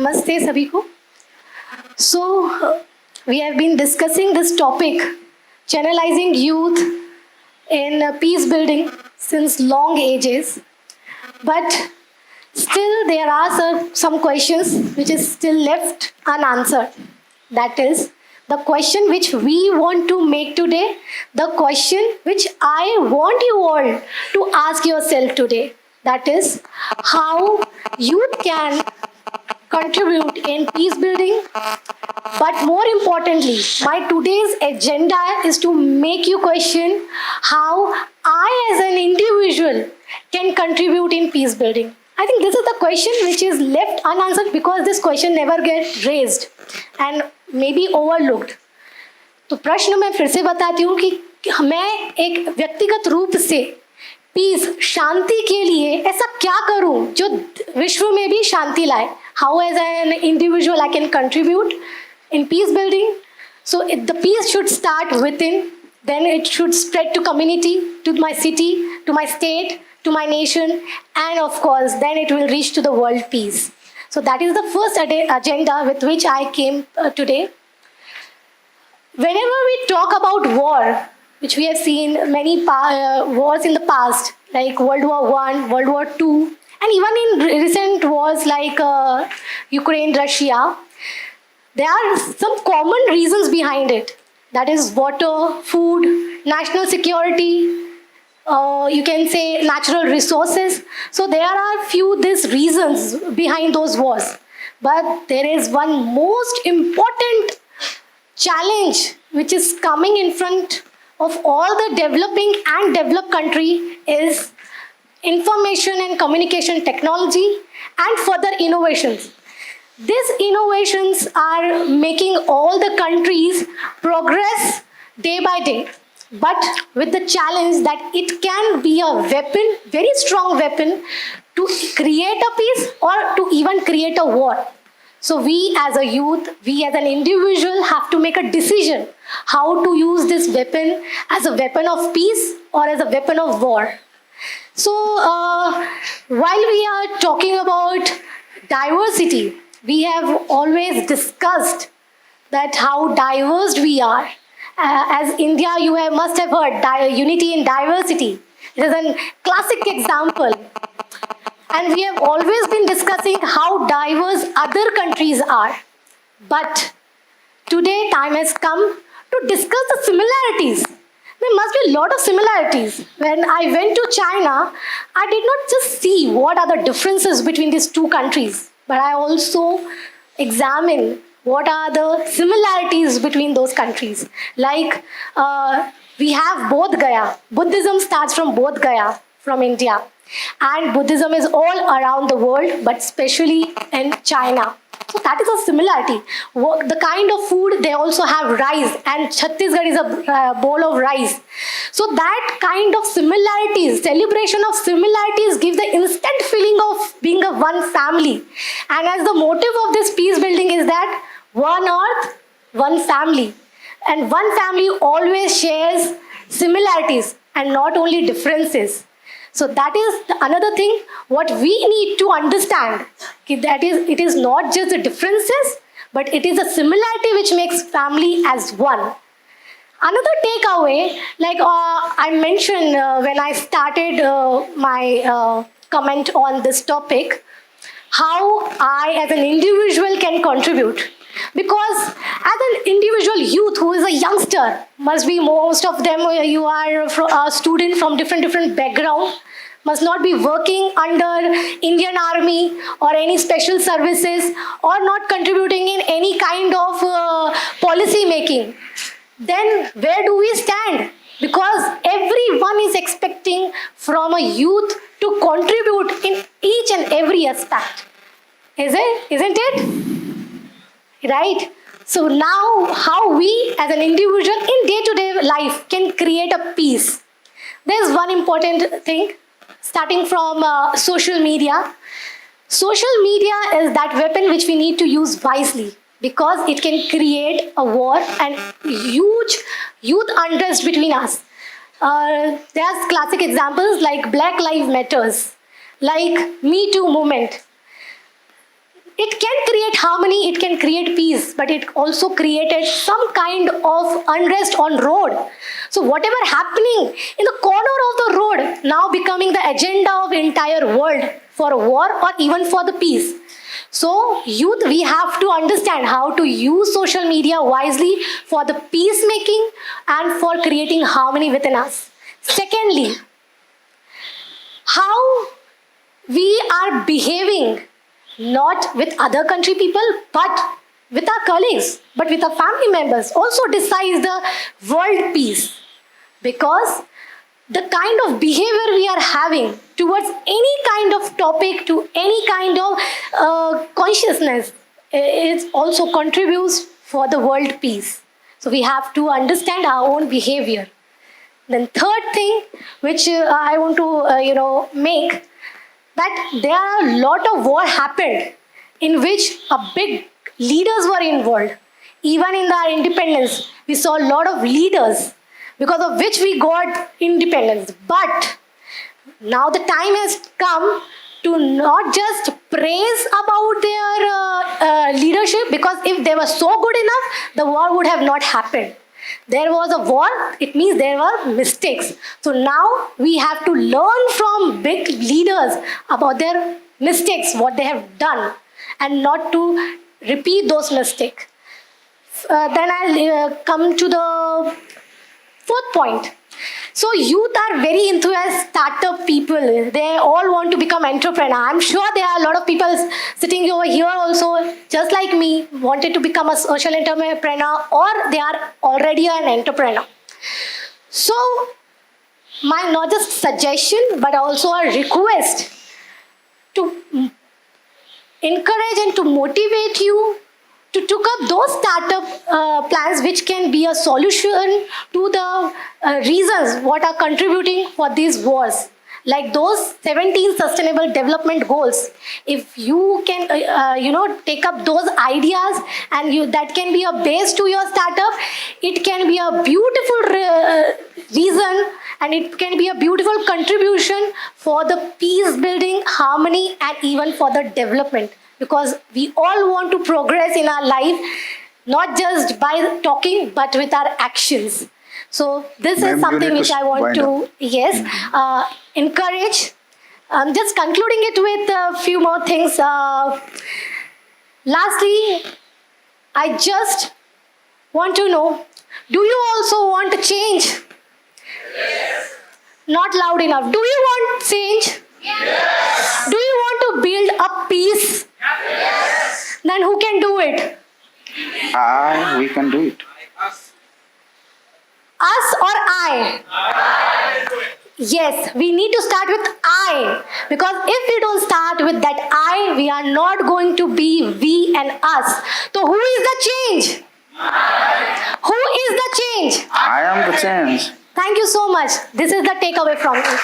Namaste sabhi ko. So, we have been discussing this topic, channelizing youth in peace building since long ages. But still there are some questions which is still left unanswered. That is, the question which we want to make today, the question which I want you all to ask yourself today. That is, how youth can contribute in peace building. But more importantly, my today's agenda is to make you question how I as an individual can contribute in peace building. I think this is the question which is left unanswered because this question never gets raised and maybe overlooked. तो प्रश्न मैं फिर से बताती हूँ कि मैं एक व्यक्तिगत रूप से पीस शांति के लिए ऐसा क्या करूं जो विश्व में भी शांति लाए. How as an individual I can contribute in peace building. So the peace should start within, then it should spread to community, to my city, to my state, to my nation, and of course then it will reach to the world peace. So that is the first agenda with which I came today. Whenever we talk about war, which we have seen many wars in the past, like World War I, World War II, and even in recent wars like Ukraine, Russia, there are some common reasons behind it. That is water, food, national security, you can say natural resources. So there are few these reasons behind those wars. But there is one most important challenge which is coming in front of all the developing and developed country is information and communication technology and further innovations. These innovations are making all the countries progress day by day, but with the challenge that it can be a weapon, very strong weapon, to create a peace or to even create a war. So we as a youth, we as an individual have to make a decision how to use this weapon as a weapon of peace or as a weapon of war. So while we are talking about diversity, we have always discussed that how diverse we are. As India, you must have heard unity in diversity. It is a classic example. And we have always been discussing how diverse other countries are. But today time has come to discuss the similarities. There must be a lot of similarities. When I went to China, I did not just see what are the differences between these two countries, but I also examined what are the similarities between those countries. Like we have Bodh Gaya. Buddhism starts from Bodh Gaya, from India. And Buddhism is all around the world, but especially in China. So that is a similarity. The kind of food, they also have rice, and Chhattisgarh is a bowl of rice. So that kind of similarities, celebration of similarities gives the instant feeling of being a one family. And as the motive of this peace building is that one earth, one family. And one family always shares similarities and not only differences. So that is another thing what we need to understand. That is, it is not just the differences, but it is a similarity which makes family as one. Another takeaway, like I mentioned when I started my comment on this topic, how I as an individual can contribute. Because as an individual youth who is a youngster, must be most of them, you are a student from different background, must not be working under Indian Army or any special services or not contributing in any kind of policy making. Then where do we stand? Because everyone is expecting from a youth to contribute in each and every aspect. Isn't it? Right? So now how we as an individual in day-to-day life can create a peace. There's one important thing, starting from social media. Social media is that weapon which we need to use wisely because it can create a war and huge youth unrest between us. There's classic examples like Black Lives Matters, like Me Too movement. it can create harmony, it can create peace, but it also created some kind of unrest on road. So whatever happening in the corner of the road now becoming the agenda of entire world for war or even for the peace. So youth, we have to understand how to use social media wisely for the peacemaking and for creating harmony within us. Secondly, how we are behaving not with other country people, but with our colleagues, but with our family members also decides the world peace. Because the kind of behavior we are having towards any kind of topic, to any kind of consciousness, it also contributes for the world peace. So we have to understand our own behavior. Then third thing, which I want to make, that there are a lot of war happened in which a big leaders were involved. Even in our independence, we saw a lot of leaders because of which we got independence. But now the time has come to not just praise about their leadership, because if they were so good enough, the war would have not happened. There was a war, it means there were mistakes. So now we have to learn from big leaders about their mistakes, what they have done, and not to repeat those mistakes. Then I'll come to the fourth point. So youth are very enthusiastic startup people. They all want to become entrepreneur. I'm sure there are a lot of people sitting over here also, just like me, wanted to become a social entrepreneur, or they are already an entrepreneur. So my not just suggestion, but also a request to encourage and to motivate you to take up those startup plans which can be a solution to the reasons what are contributing for these wars. Like those 17 sustainable development goals. If you can, take up those ideas and that can be a base to your startup, it can be a beautiful reason and it can be a beautiful contribution for the peace building, harmony, and even for the development. Because we all want to progress in our life, not just by talking, but with our actions. So this is something which I want to, encourage. I'm just concluding it with a few more things. Lastly, I just want to know, do you also want to change? Yes. Not loud enough. Do you want change? Yes. Do you want to build a peace? Yes. Then who can do it? We can do it. Us or I? Yes, we need to start with I. Because if we don't start with that I, we are not going to be we and us. So who is the change? Who is the change? I am the change. Thank you so much. This is the takeaway from me.